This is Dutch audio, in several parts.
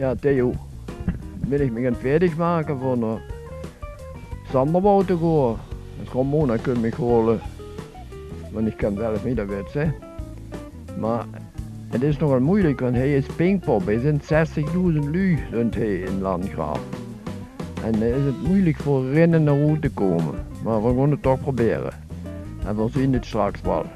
Ja, Theo, will ich mich dann fertig machen von naar Sanderbouw te gaan. Dan kan Mona kunnen mich holen, want ik kan zelf niet, dat weet ze. Maar het is nogal moeilijk, want hij is Pinkpop. Er zijn 60.000 lui in Landgraaf. En dan is het moeilijk voor rennen naar hoe te komen. Maar we gaan het toch proberen. En we zien het straks wel.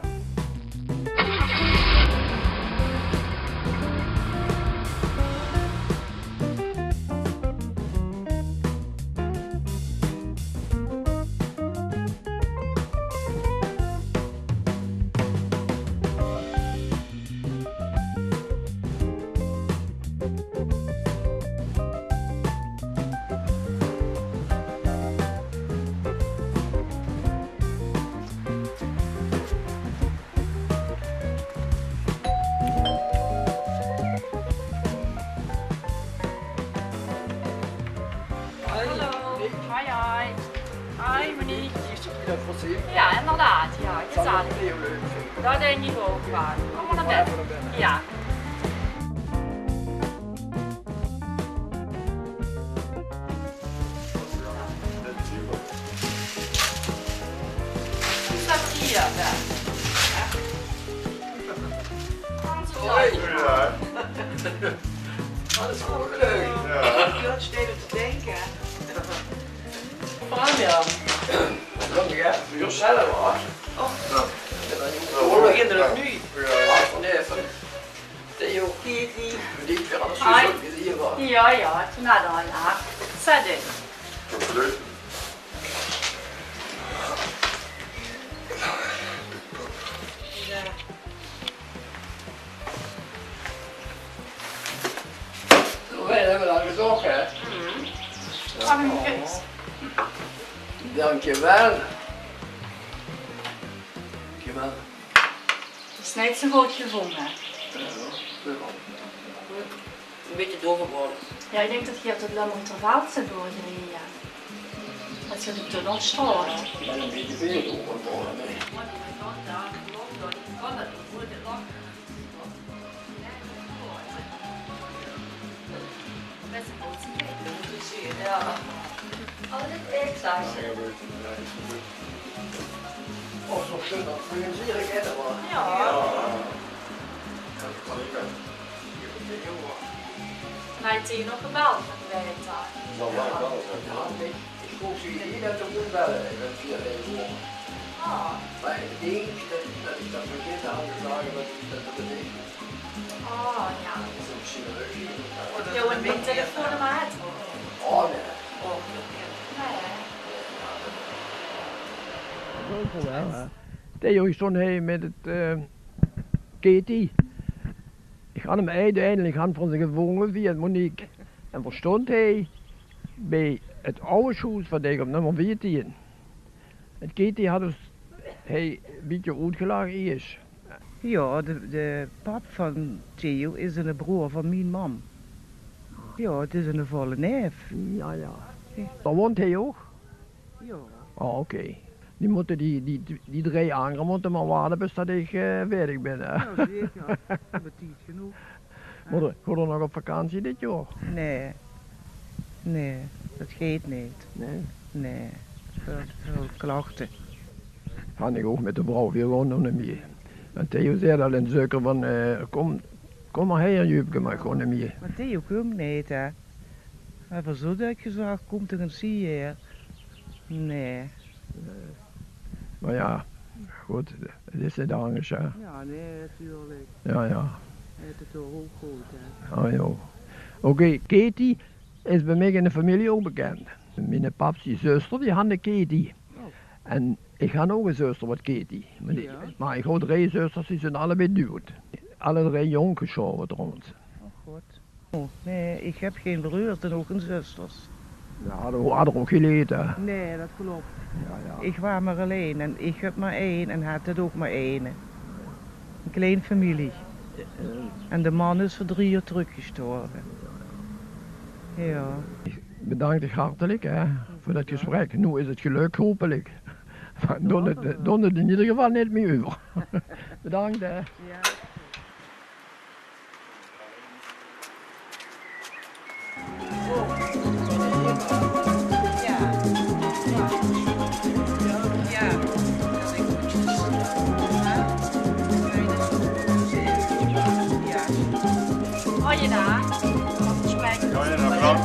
Hoi Monique. Ja, inderdaad. Ja, gezellig. Dat denk ik ook wel. Kom maar naar binnen. Ja. Is dat hier? Ja. Hoi. Alles goed, leuk. Je had steden te denken. Waarom Lang hè? Voor jezelf hoor. We beginnen het nu. Van even. Theo. Kitty. Die weer alles Hoi. zo hier was. Ja, ja, toen had al ja. Zet in. Leuk. Wij hebben al gezocht hè. Wat een geest. Dankjewel. Dankjewel. Het is niet zo goed gevonden. Een beetje doorgeboren. Ja, ik denk dat je op het Lammerterveld zit doorgereden. Dat je op de tunnel staat. Ik ben een beetje veel doorgeboren. Ja. Oh, dit is extra. Oh, zo schön, dat organiseer ik het wel. Ja. Dat kan ik wel. Maar het is nog gebeld met de werktaak. Ik koop ze hier net op de bellen. Ik ben 4 uur. Ah. Maar ik denk dat ik dat vergeten had te zeggen dat het betekent. Oh, ja. Dat is misschien een leuk idee. Je hebt mijn telefoon maar het. Oh nee. Nee. Theo stond hij met het Katie. Ik had hem uiteindelijk van zijn gevonden via Monique. En verstond hij bij het oude huis van ik op nummer 14. Het Katie had dus hij een beetje uitgelachen is. Ja, de pap van Theo is een broer van mijn mam. Ja, het is een volle neef. Ja, ja. Daar woont hij ook? Ja. Oh, oké. Die moeten die 3 anderen moeten maar wachten bis dat ik werk ben. Hè. Ja, zeker. We hebben tijd genoeg. Gaat er nog op vakantie dit jaar? Nee. Nee, dat gaat niet. Nee. Nee. Veel klachten. Ga ik ook met de vrouw weer gewoon nog niet meer. En Theo zei al in Zucker van, kom maar her Jupke, maar gewoon niet meer. Maar Theo komt niet, hè. Hij heeft zo dat gezegd, komt er een zie hier. Nee. Maar ja, goed, het is het anders, ja. Ja, nee, natuurlijk. Ja, ja. Hij heeft het toch ook goed, hè. Oh joh. Oké, Katie is bij mij in de familie ook bekend. Mijn paps die zuster, die had een Katie. Oh. En ik had ook een zuster met Katie. Maar ik had 3 zusters, die zijn allebei duwt. Alle 3 jong geschoven trouwens. Oh, god. Oh, nee, ik heb geen broers en ook geen zusters. Ja, we hadden ook geleden. Nee, dat klopt. Ja, ja. Ik was maar alleen en ik heb maar 1 en had het ook maar 1. Een kleine familie. En de man is voor 3 jaar teruggestorven. Ja. Bedankt ik hartelijk hè, voor dat gesprek. Nu is het geluk hopelijk. Doe het in ieder geval niet meer over. Bedankt hè. Ja. Hey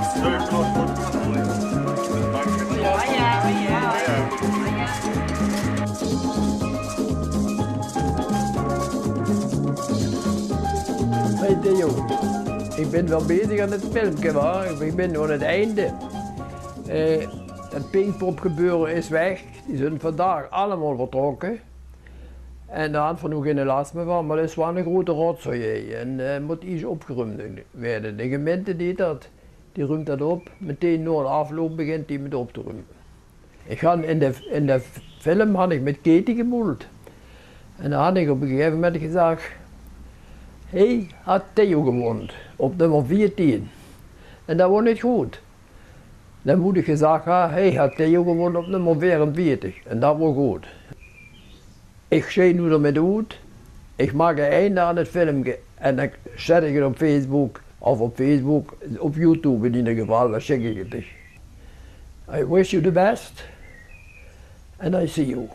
Theo, ik ben wel bezig aan het filmpje, hoor. Ik ben nu aan het einde. Het Pinkpop gebeuren is weg. Die zijn vandaag allemaal vertrokken. En daar had we nog geen last meer van, maar dat is wel een grote rotzooi. En moet iets opgeruimd werden. De gemeente die ruimt dat op. Meteen na de afloop begint die met op te ruimen. In de film had ik met Katie gemoeld. En dan had ik op een gegeven moment gezegd, hij had Theo gewonnen, op nummer 14. En dat was niet goed. Dan moet ik gezegd hebben, hij had Theo gewonnen op nummer 44. En dat was goed. Ik zie nu ermee uit. Ik maak een einde aan het filmpje en dan zet ik het op Facebook. Of op YouTube in ieder geval, dan zeg ik het. I wish you the best. And I see you.